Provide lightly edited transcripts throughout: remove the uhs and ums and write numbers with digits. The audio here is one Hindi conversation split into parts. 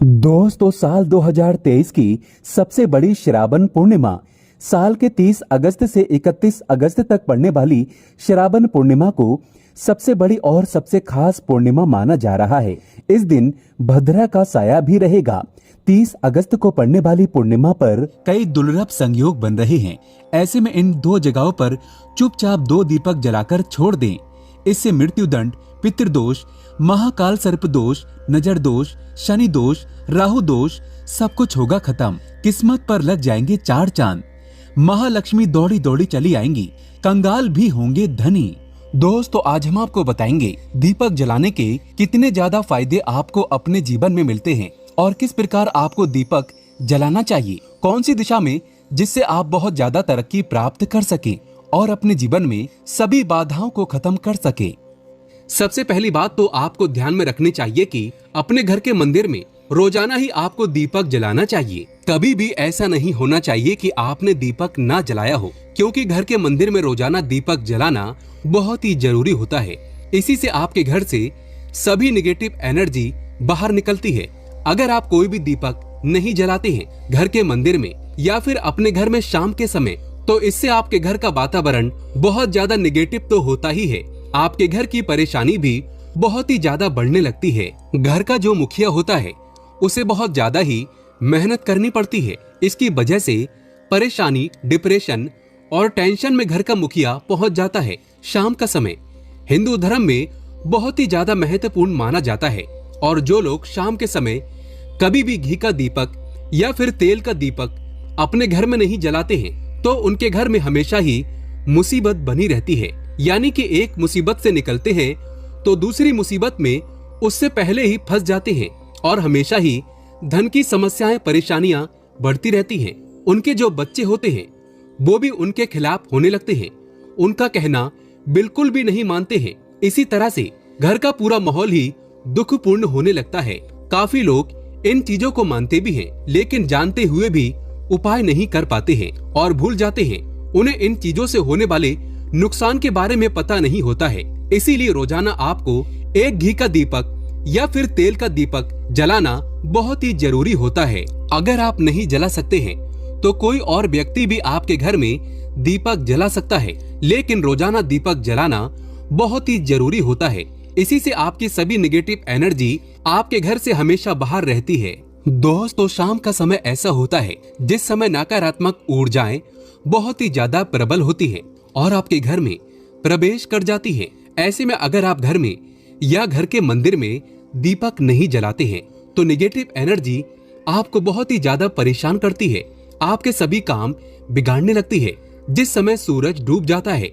दोस्तों, साल 2023 की सबसे बड़ी श्रावण पूर्णिमा साल के 30 अगस्त से 31 अगस्त तक पड़ने वाली श्रावण पूर्णिमा को सबसे बड़ी और सबसे खास पूर्णिमा माना जा रहा है। इस दिन भद्रा का साया भी रहेगा। 30 अगस्त को पड़ने वाली पूर्णिमा पर कई दुर्लभ संयोग बन रहे हैं। ऐसे में इन दो जगहों पर चुपचाप 2 दीपक जलाकर छोड़ दें। इससे मृत्यु दंड, पितृदोष, महाकाल सर्प दोष, नजर दोष, शनि दोष, राहु दोष सब कुछ होगा खत्म। किस्मत पर लग जाएंगे 4 चांद। महालक्ष्मी दौड़ी दौड़ी चली आएंगी। कंगाल भी होंगे धनी। दोस्तों, आज हम आपको बताएंगे दीपक जलाने के कितने ज्यादा फायदे आपको अपने जीवन में मिलते हैं और किस प्रकार आपको दीपक जलाना चाहिए, कौन सी दिशा में, जिससे आप बहुत ज्यादा तरक्की प्राप्त कर सके और अपने जीवन में सभी बाधाओं को खत्म कर सके। सबसे पहली बात तो आपको ध्यान में रखनी चाहिए कि अपने घर के मंदिर में रोजाना ही आपको दीपक जलाना चाहिए। कभी भी ऐसा नहीं होना चाहिए कि आपने दीपक ना जलाया हो, क्योंकि घर के मंदिर में रोजाना दीपक जलाना बहुत ही जरूरी होता है। इसी से आपके घर से सभी नेगेटिव एनर्जी बाहर निकलती है। अगर आप कोई भी दीपक नहीं जलाते हैं घर के मंदिर में या फिर अपने घर में शाम के समय, तो इससे आपके घर का वातावरण बहुत ज्यादा नेगेटिव तो होता ही है। आपके घर की परेशानी भी बहुत ही ज्यादा बढ़ने लगती है। घर का जो मुखिया होता है उसे बहुत ज्यादा ही मेहनत करनी पड़ती है। इसकी वजह से परेशानी, डिप्रेशन और टेंशन में घर का मुखिया पहुंच जाता है। शाम का समय हिंदू धर्म में बहुत ही ज्यादा महत्वपूर्ण माना जाता है और जो लोग शाम के समय कभी भी घी का दीपक या फिर तेल का दीपक अपने घर में नहीं जलाते हैं, तो उनके घर में हमेशा ही मुसीबत बनी रहती है। यानी कि एक मुसीबत से निकलते हैं तो दूसरी मुसीबत में उससे पहले ही फंस जाते हैं और हमेशा ही धन की समस्याएं, परेशानियां बढ़ती रहती हैं। उनके जो बच्चे होते हैं वो भी उनके खिलाफ होने लगते हैं, उनका कहना बिल्कुल भी नहीं मानते हैं। इसी तरह से घर का पूरा माहौल ही दुखपूर्ण होने लगता है। काफी लोग इन चीजों को मानते भी हैं, लेकिन जानते हुए भी उपाय नहीं कर पाते हैं और भूल जाते हैं। उन्हें इन चीजों से होने वाले नुकसान के बारे में पता नहीं होता है। इसीलिए रोजाना आपको एक घी का दीपक या फिर तेल का दीपक जलाना बहुत ही जरूरी होता है। अगर आप नहीं जला सकते हैं तो कोई और व्यक्ति भी आपके घर में दीपक जला सकता है, लेकिन रोजाना दीपक जलाना बहुत ही जरूरी होता है। इसी से आपकी सभी नेगेटिव एनर्जी आपके घर से हमेशा बाहर रहती है। दोस्तों, शाम का समय ऐसा होता है जिस समय नकारात्मक ऊर्जाएं बहुत ही ज्यादा प्रबल होती है और आपके घर में प्रवेश कर जाती है। ऐसे में अगर आप घर में या घर के मंदिर में दीपक नहीं जलाते हैं तो नेगेटिव एनर्जी आपको बहुत ही ज्यादा परेशान करती है। आपके सभी काम बिगाड़ने लगती है। जिस समय सूरज डूब जाता है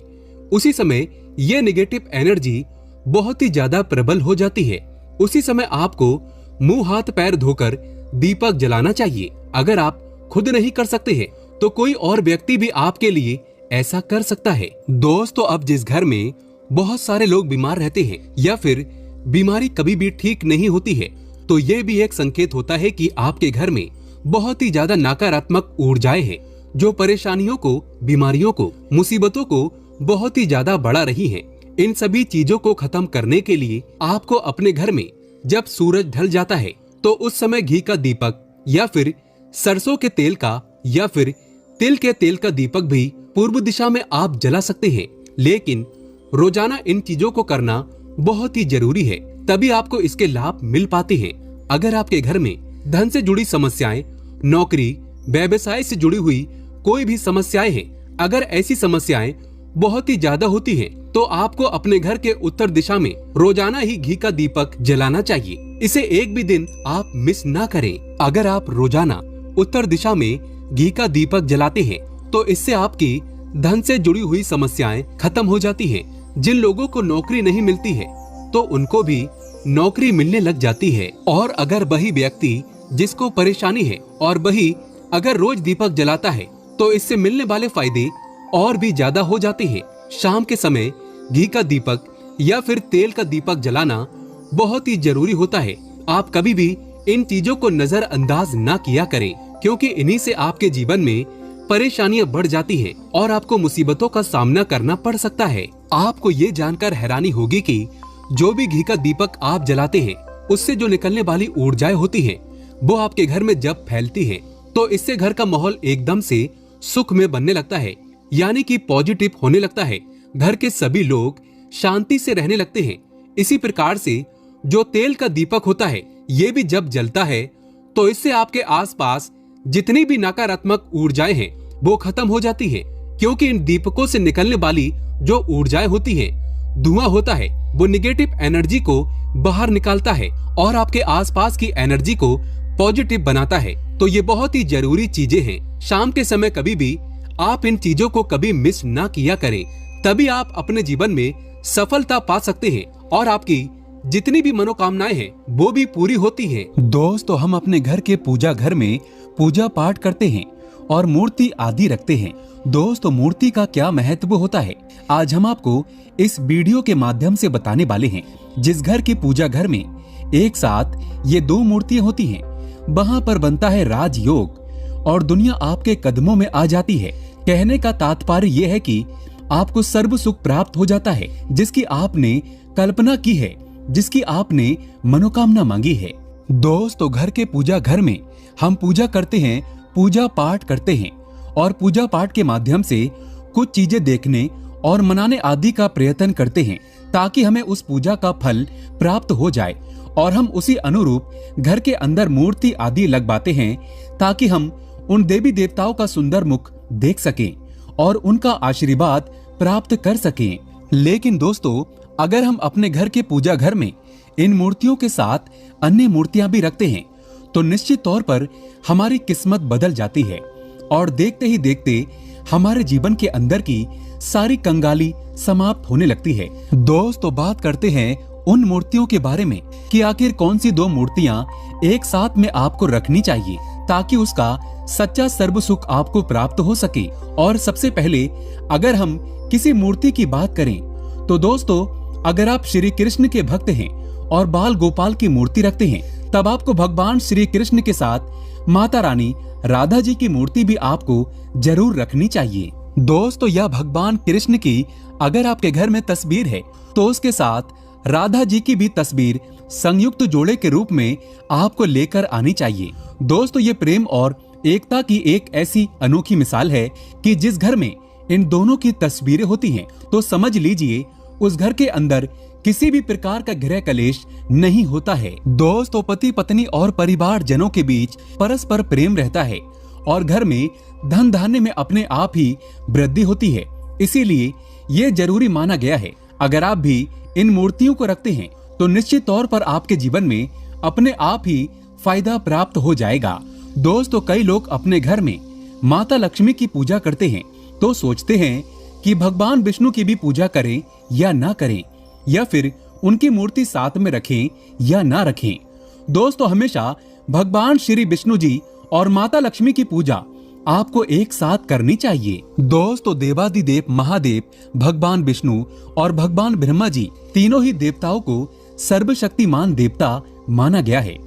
उसी समय ये नेगेटिव एनर्जी बहुत ही ज्यादा प्रबल हो जाती है। उसी समय आपको मुंह हाथ पैर धोकर दीपक जलाना चाहिए। अगर आप खुद नहीं कर सकते हैं तो कोई और व्यक्ति भी आपके लिए ऐसा कर सकता है। दोस्तों, अब जिस घर में बहुत सारे लोग बीमार रहते हैं या फिर बीमारी कभी भी ठीक नहीं होती है, तो ये भी एक संकेत होता है कि आपके घर में बहुत ही ज्यादा नकारात्मक ऊर्जाएं हैं जो परेशानियों को, बीमारियों को, मुसीबतों को बहुत ही ज्यादा बढ़ा रही हैं। इन सभी चीजों को खत्म करने के लिए आपको अपने घर में जब सूरज ढल जाता है तो उस समय घी का दीपक या फिर सरसों के तेल का या फिर तिल के तेल का दीपक भी पूर्व दिशा में आप जला सकते हैं। लेकिन रोजाना इन चीजों को करना बहुत ही जरूरी है, तभी आपको इसके लाभ मिल पाते हैं। अगर आपके घर में धन से जुड़ी समस्याएं, नौकरी, व्यवसाय से जुड़ी हुई कोई भी समस्याएं हैं, अगर ऐसी समस्याएं बहुत ही ज्यादा होती हैं, तो आपको अपने घर के उत्तर दिशा में रोजाना ही घी का दीपक जलाना चाहिए। इसे एक भी दिन आप मिस ना करें। अगर आप रोजाना उत्तर दिशा में घी का दीपक जलाते हैं तो इससे आपकी धन से जुड़ी हुई समस्याएं खत्म हो जाती हैं। जिन लोगों को नौकरी नहीं मिलती है तो उनको भी नौकरी मिलने लग जाती है। और अगर वही व्यक्ति जिसको परेशानी है और वही अगर रोज दीपक जलाता है तो इससे मिलने वाले फायदे और भी ज्यादा हो जाते हैं। शाम के समय घी का दीपक या फिर तेल का दीपक जलाना बहुत ही जरूरी होता है। आप कभी भी इन चीजों को नजरअंदाज ना किया करें, क्योंकि इन्हीं से आपके जीवन में परेशानियां बढ़ जाती हैं और आपको मुसीबतों का सामना करना पड़ सकता है। आपको ये जानकर हैरानी होगी कि जो भी घी का दीपक आप जलाते हैं उससे जो निकलने वाली ऊर्जाएं होती हैं वो आपके घर में जब फैलती है तो इससे घर का माहौल एकदम से सुख में बनने लगता है, यानी कि पॉजिटिव होने लगता है। घर के सभी लोग शांति से रहने लगते हैं। इसी प्रकार से जो तेल का दीपक होता है, ये भी जब जलता है तो इससे आपके आसपास जितनी भी नकारात्मक ऊर्जाएं हैं वो खत्म हो जाती है, क्योंकि इन दीपकों से निकलने वाली जो ऊर्जाएं होती है, धुआं होता है, वो निगेटिव एनर्जी को बाहर निकालता है और आपके आसपास की एनर्जी को पॉजिटिव बनाता है। तो ये बहुत ही जरूरी चीजें हैं। शाम के समय कभी भी आप इन चीजों को कभी मिस ना किया करें, तभी आप अपने जीवन में सफलता पा सकते हैं और आपकी जितनी भी मनोकामनाएं हैं वो भी पूरी होती हैं। दोस्तों, हम अपने घर के पूजा घर में पूजा पाठ करते हैं और मूर्ति आदि रखते हैं। दोस्तों, मूर्ति का क्या महत्व होता है, आज हम आपको इस वीडियो के माध्यम से बताने वाले हैं। जिस घर के पूजा घर में एक साथ ये दो मूर्तियां होती हैं, वहां पर बनता है राजयोग और दुनिया आपके कदमों में आ जाती है। कहने का तात्पर्य यह है कि आपको सर्व सुख प्राप्त हो जाता है, जिसकी आपने कल्पना की है, जिसकी आपने मनोकामना मांगी है। दोस्तों, घर के पूजा घर में हम पूजा करते हैं, पूजा पाठ करते हैं और पूजा पाठ के माध्यम से कुछ चीजें देखने और मनाने आदि का प्रयत्न करते हैं, ताकि हमें उस पूजा का फल प्राप्त हो जाए और हम उसी अनुरूप घर के अंदर मूर्ति आदि लगवाते हैं, ताकि हम उन देवी देवताओं का सुंदर मुख देख सकें और उनका आशीर्वाद प्राप्त कर सकें। लेकिन दोस्तों, अगर हम अपने घर के पूजा घर में इन मूर्तियों के साथ अन्य मूर्तियां भी रखते हैं, तो निश्चित तौर पर हमारी किस्मत बदल जाती है और देखते ही देखते हमारे जीवन के अंदर की सारी कंगाली समाप्त होने लगती है। दोस्तों, बात करते हैं उन मूर्तियों के बारे में कि आखिर कौन सी दो मूर्तियां एक साथ में आपको रखनी चाहिए, ताकि उसका सच्चा सर्व सुख आपको प्राप्त हो सके। और सबसे पहले अगर हम किसी मूर्ति की बात करें, तो दोस्तों, अगर आप श्री कृष्ण के भक्त हैं और बाल गोपाल की मूर्ति रखते हैं, तब आपको भगवान श्री कृष्ण के साथ माता रानी राधा जी की मूर्ति भी आपको जरूर रखनी चाहिए। दोस्तों, यह भगवान कृष्ण की अगर आपके घर में तस्वीर है, तो उसके साथ राधा जी की भी तस्वीर संयुक्त जोड़े के रूप में आपको लेकर आनी चाहिए। दोस्तों, ये प्रेम और एकता की एक ऐसी अनोखी मिसाल है कि जिस घर में इन दोनों की तस्वीरें होती हैं, तो समझ लीजिए उस घर के अंदर किसी भी प्रकार का गृह कलेश नहीं होता है। दोस्तों, पति पत्नी और परिवार जनों के बीच परस्पर प्रेम रहता है और घर में धन धान्य में अपने आप ही वृद्धि होती है। इसीलिए ये जरूरी माना गया है। अगर आप भी इन मूर्तियों को रखते हैं, तो निश्चित तौर पर आपके जीवन में अपने आप ही फायदा प्राप्त हो जाएगा। दोस्तों, कई लोग अपने घर में माता लक्ष्मी की पूजा करते हैं, तो सोचते हैं कि भगवान विष्णु की भी पूजा करें या ना करें, या फिर उनकी मूर्ति साथ में रखें या ना रखें। दोस्तों, हमेशा भगवान श्री विष्णु जी और माता लक्ष्मी की पूजा आपको एक साथ करनी चाहिए। दोस्तों, देवादिदेव महादेव भगवान विष्णु और भगवान ब्रह्मा जी तीनों ही देवताओं को सर्वशक्तिमान देवता माना गया है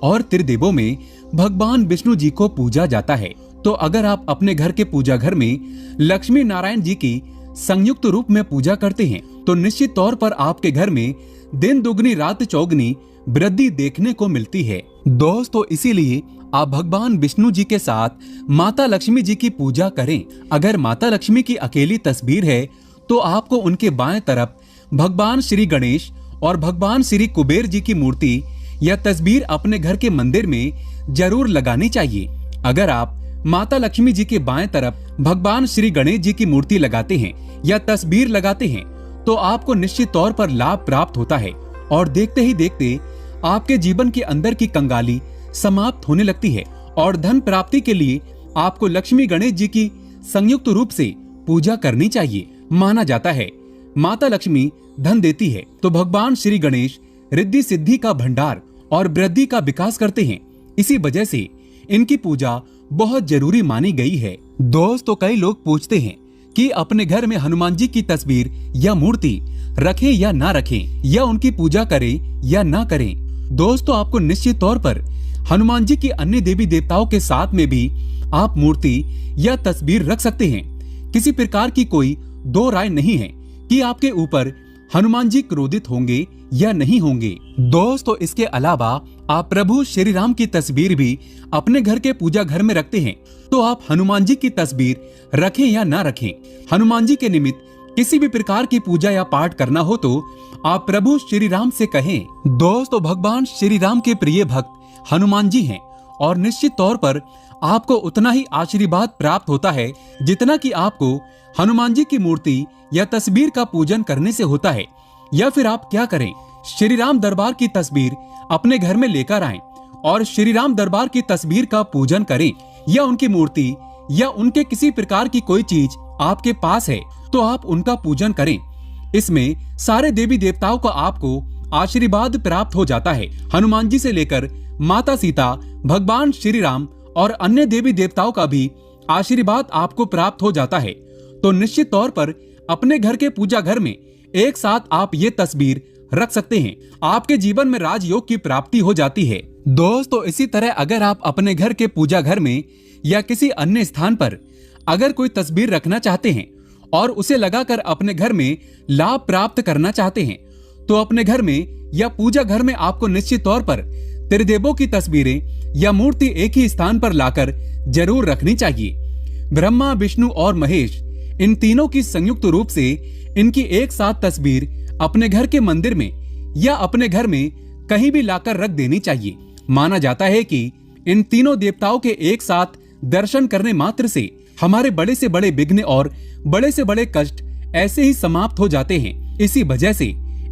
और त्रिदेवों में भगवान विष्णु जी को पूजा जाता है। तो अगर आप अपने घर के पूजा घर में लक्ष्मी नारायण जी की संयुक्त रूप में पूजा करते हैं, तो निश्चित तौर पर आपके घर में दिन दुगनी रात चौगनी वृद्धि देखने को मिलती है। दोस्तों, इसीलिए आप भगवान विष्णु जी के साथ माता लक्ष्मी जी की पूजा करें। अगर माता लक्ष्मी की अकेली तस्वीर है, तो आपको उनके बाएं तरफ भगवान श्री गणेश और भगवान श्री कुबेर जी की मूर्ति या तस्वीर अपने घर के मंदिर में जरूर लगानी चाहिए। अगर आप माता लक्ष्मी जी के बाएं तरफ भगवान श्री गणेश जी की मूर्ति लगाते हैं या तस्वीर लगाते हैं, तो आपको निश्चित तौर पर लाभ प्राप्त होता है और देखते ही देखते आपके जीवन के अंदर की कंगाली समाप्त होने लगती है और धन प्राप्ति के लिए आपको लक्ष्मी गणेश जी की संयुक्त रूप से पूजा करनी चाहिए। माना जाता है माता लक्ष्मी धन देती है, तो भगवान श्री गणेश रिद्धि सिद्धि का भंडार और वृद्धि का विकास करते हैं। इसी वजह से इनकी पूजा बहुत जरूरी मानी गई है। दोस्तों, कई लोग पूछते हैं कि अपने घर में हनुमान जी की तस्वीर या मूर्ति रखें या ना रखें, या उनकी पूजा करें या ना करें। दोस्तों, आपको निश्चित तौर पर हनुमान जी की अन्य देवी देवताओं के साथ में भी आप मूर्ति या तस्वीर रख सकते हैं। किसी प्रकार की कोई दो राय नहीं है कि आपके ऊपर हनुमान जी क्रोधित होंगे या नहीं होंगे। दोस्तों इसके अलावा आप प्रभु श्री राम की तस्वीर भी अपने घर के पूजा घर में रखते हैं, तो आप हनुमान जी की तस्वीर रखें या ना रखें, हनुमान जी के निमित्त किसी भी प्रकार की पूजा या पाठ करना हो तो आप प्रभु श्री राम से कहें। दोस्तों भगवान श्री राम के प्रिय भक्त हनुमान जी हैं और निश्चित तौर पर आपको उतना ही आशीर्वाद प्राप्त होता है जितना कि आपको हनुमान जी की मूर्ति या तस्वीर का पूजन करने से होता है। या फिर आप क्या करें, श्री राम दरबार की तस्वीर अपने घर में लेकर आएं और श्री राम दरबार की तस्वीर का पूजन करें, या उनकी मूर्ति या उनके किसी प्रकार की कोई चीज आपके पास है तो आप उनका पूजन करें। इसमें सारे देवी देवताओं का आपको आशीर्वाद प्राप्त हो जाता है। हनुमान जी से लेकर माता सीता, भगवान श्री राम और अन्य देवी देवताओं का भी आशीर्वाद आपको प्राप्त हो जाता है। तो निश्चित तौर पर अपने घर के पूजा घर में एक साथ आप ये तस्वीर रख सकते हैं। आपके जीवन में राजयोग की प्राप्ति हो जाती है। दोस्तों इसी तरह अगर आप अपने घर के पूजा घर में या किसी अन्य स्थान पर अगर कोई तस्वीर रखना चाहते हैं और उसे लगाकर अपने घर में लाभ प्राप्त करना चाहते हैं, तो अपने घर में या पूजा घर में आपको निश्चित तौर पर त्रिदेवों की तस्वीरें या मूर्ति एक ही स्थान पर लाकर जरूर रखनी चाहिए। ब्रह्मा, विष्णु और महेश, इन तीनों की संयुक्त रूप से इनकी एक साथ तस्वीर अपने घर के मंदिर में या अपने घर में कहीं भी लाकर रख देनी चाहिए। माना जाता है कि इन तीनों देवताओं के एक साथ दर्शन करने मात्र से हमारे बड़े से बड़े विघ्न और बड़े से बड़े कष्ट ऐसे ही समाप्त हो जाते हैं। इसी वजह से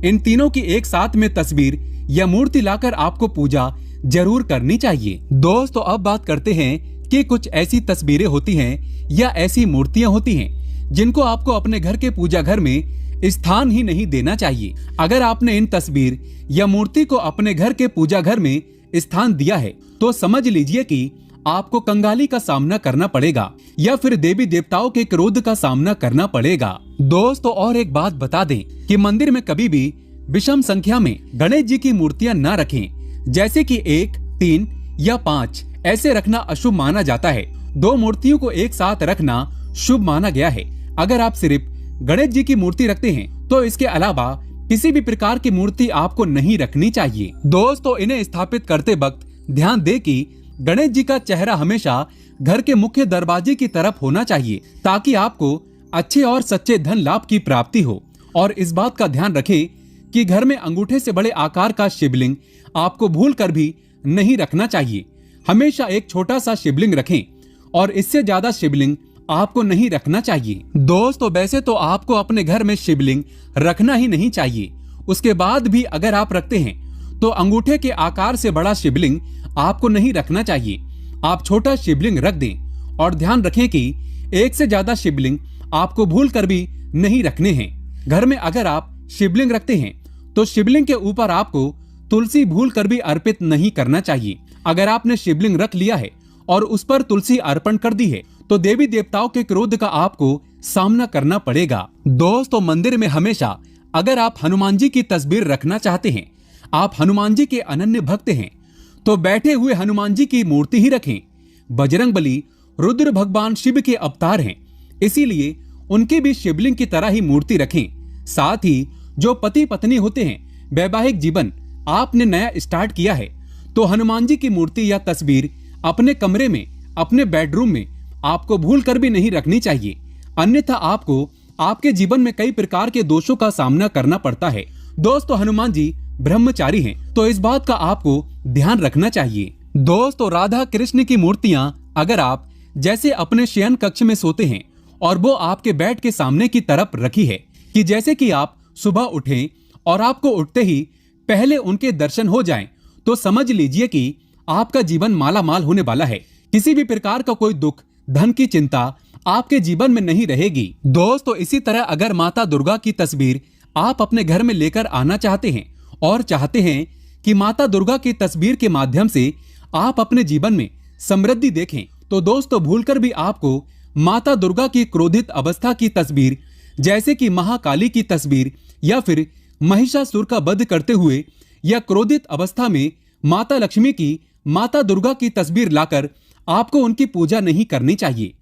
इन तीनों की एक साथ में तस्वीर या मूर्ति लाकर आपको पूजा जरूर करनी चाहिए। दोस्तों अब बात करते हैं कि कुछ ऐसी तस्वीरें होती हैं या ऐसी मूर्तियां होती हैं जिनको आपको अपने घर के पूजा घर में स्थान ही नहीं देना चाहिए। अगर आपने इन तस्वीर या मूर्ति को अपने घर के पूजा घर में स्थान दिया है तो समझ लीजिए कि आपको कंगाली का सामना करना पड़ेगा या फिर देवी देवताओं के क्रोध का सामना करना पड़ेगा। दोस्तों और एक बात बता दें कि मंदिर में कभी भी विषम संख्या में गणेश जी की मूर्तियां न रखें, जैसे कि 1, 3 या 5 ऐसे रखना अशुभ माना जाता है। 2 मूर्तियों को एक साथ रखना शुभ माना गया है। अगर आप सिर्फ गणेश जी की मूर्ति रखते हैं तो इसके अलावा किसी भी प्रकार की मूर्ति आपको नहीं रखनी चाहिए। दोस्तों इन्हें स्थापित करते वक्त ध्यान दें कि गणेश जी का चेहरा हमेशा घर के मुख्य दरवाजे की तरफ होना चाहिए ताकि आपको अच्छे और सच्चे धन लाभ की प्राप्ति हो। और इस बात का ध्यान रखें कि घर में अंगूठे से बड़े आकार का शिवलिंग आपको भूल कर भी नहीं रखना चाहिए। हमेशा एक छोटा सा शिवलिंग रखें और इससे ज्यादा शिवलिंग आपको नहीं रखना चाहिए। दोस्तों वैसे तो आपको अपने घर में शिवलिंग रखना ही नहीं चाहिए, उसके बाद भी अगर आप रखते हैं तो अंगूठे के आकार से बड़ा शिवलिंग आपको नहीं रखना चाहिए। आप छोटा शिवलिंग रख दें और ध्यान रखें कि एक से ज्यादा शिवलिंग आपको भूल कर भी नहीं रखने हैं। घर में अगर आप शिवलिंग रखते हैं तो शिवलिंग के ऊपर आपको तुलसी भूल कर भी अर्पित नहीं करना चाहिए। अगर आपने शिवलिंग रख लिया है और उस पर तुलसी अर्पण कर दी है तो देवी देवताओं के क्रोध का आपको सामना करना पड़ेगा। दोस्तों मंदिर में हमेशा अगर आप हनुमान जी की तस्वीर रखना चाहते हैं, आप हनुमान जी के अनन्य भक्त हैं, तो बैठे हुए हनुमान जी की मूर्ति ही रखें। बजरंगबली रुद्र भगवान शिव के अवतार हैं, इसीलिए उनकी भी शिवलिंग की तरह ही मूर्ति रखें। साथ ही जो पति पत्नी होते हैं, वैवाहिक जीवन आपने नया स्टार्ट किया है तो हनुमान जी की मूर्ति या तस्वीर अपने कमरे में, अपने बेडरूम में आपको भूल कर भी नहीं रखनी चाहिए, अन्यथा आपको आपके जीवन में कई प्रकार के दोषों का सामना करना पड़ता है। दोस्तों हनुमान जी ब्रह्मचारी हैं तो इस बात का आपको ध्यान रखना चाहिए। दोस्तों राधा कृष्ण की मूर्तियां अगर आप जैसे अपने शयन कक्ष में सोते हैं और वो आपके बेड के सामने की तरफ रखी है कि जैसे कि आप सुबह उठें और आपको उठते ही पहले उनके दर्शन हो जाएं, तो समझ लीजिए कि आपका जीवन माला माल होने वाला है। किसी भी प्रकार का कोई दुख, धन की चिंता आपके जीवन में नहीं रहेगी। दोस्तों इसी तरह अगर माता दुर्गा की तस्वीर आप अपने घर में लेकर आना चाहते हैं और चाहते हैं कि माता दुर्गा की तस्वीर के माध्यम से आप अपने जीवन में समृद्धि देखें, तो दोस्तों भूलकर भी आपको माता दुर्गा की क्रोधित अवस्था की तस्वीर, जैसे कि महाकाली की तस्वीर या फिर महिषासुर का वध करते हुए या क्रोधित अवस्था में माता लक्ष्मी की, माता दुर्गा की तस्वीर लाकर आपको उनकी पूजा नहीं करनी चाहिए।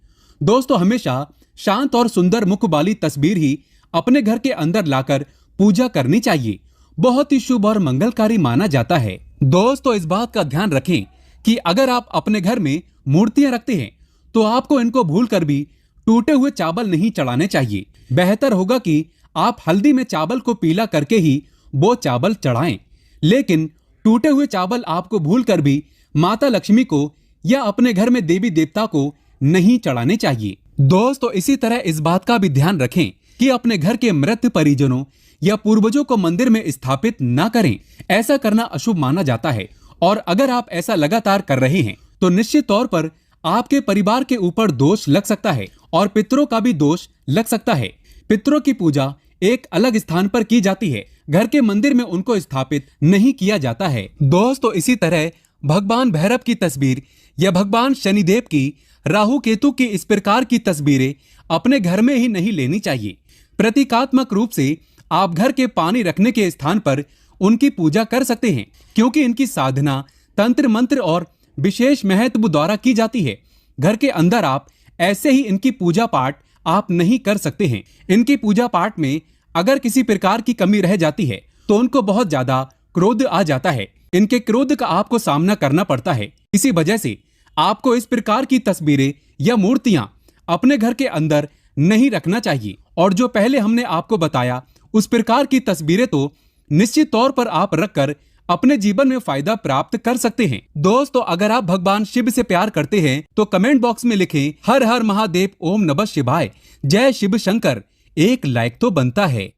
दोस्तों हमेशा शांत और सुंदर मुख वाली तस्वीर ही अपने घर के अंदर लाकर पूजा करनी चाहिए। बहुत ही शुभ और मंगलकारी माना जाता है। दोस्तों, इस बात का ध्यान रखें कि अगर आप अपने घर में मूर्तियां रखते हैं तो आपको इनको भूलकर भी टूटे हुए चावल नहीं चढ़ाने चाहिए। बेहतर होगा कि आप हल्दी में चावल को पीला करके ही वो चावल चढ़ाएं। लेकिन टूटे हुए चावल आपको भूलकर भी माता लक्ष्मी को या अपने घर में देवी देवता को नहीं चढ़ाने चाहिए। दोस्तों, इसी तरह इस बात का भी ध्यान रखें कि अपने घर के मृत परिजनों या पूर्वजों को मंदिर में स्थापित न करें। ऐसा करना अशुभ माना जाता है और अगर आप ऐसा लगातार कर रहे हैं तो निश्चित तौर पर आपके परिवार के ऊपर दोष लग सकता है और पितरों का भी दोष लग सकता है। पितरों की पूजा एक अलग स्थान पर की जाती है, घर के मंदिर में उनको स्थापित नहीं किया जाता है। दोस्तों, इसी तरह भगवान भैरव की तस्वीर या भगवान शनिदेव की, राहु केतु की इस प्रकार की तस्वीरें अपने घर में ही नहीं लेनी चाहिए। प्रतीकात्मक रूप से आप घर के पानी रखने के स्थान पर उनकी पूजा कर सकते हैं, क्योंकि इनकी साधना तंत्र मंत्र और विशेष महत्व द्वारा की जाती है। घर के अंदर आप ऐसे ही इनकी पूजा पाठ आप नहीं कर सकते हैं। इनकी पूजा पाठ में अगर किसी प्रकार की कमी रह जाती है तो उनको बहुत ज्यादा क्रोध आ जाता है। इनके क्रोध का आपको सामना करना पड़ता है। इसी वजह से आपको इस प्रकार की तस्वीरें या मूर्तियां अपने घर के अंदर नहीं रखना चाहिए। और जो पहले हमने आपको बताया उस प्रकार की तस्वीरें तो निश्चित तौर पर आप रखकर अपने जीवन में फायदा प्राप्त कर सकते हैं। दोस्तों, अगर आप भगवान शिव से प्यार करते हैं तो कमेंट बॉक्स में लिखें हर हर महादेव, ओम नमः शिवाय, जय शिव शंकर। एक लाइक तो बनता है।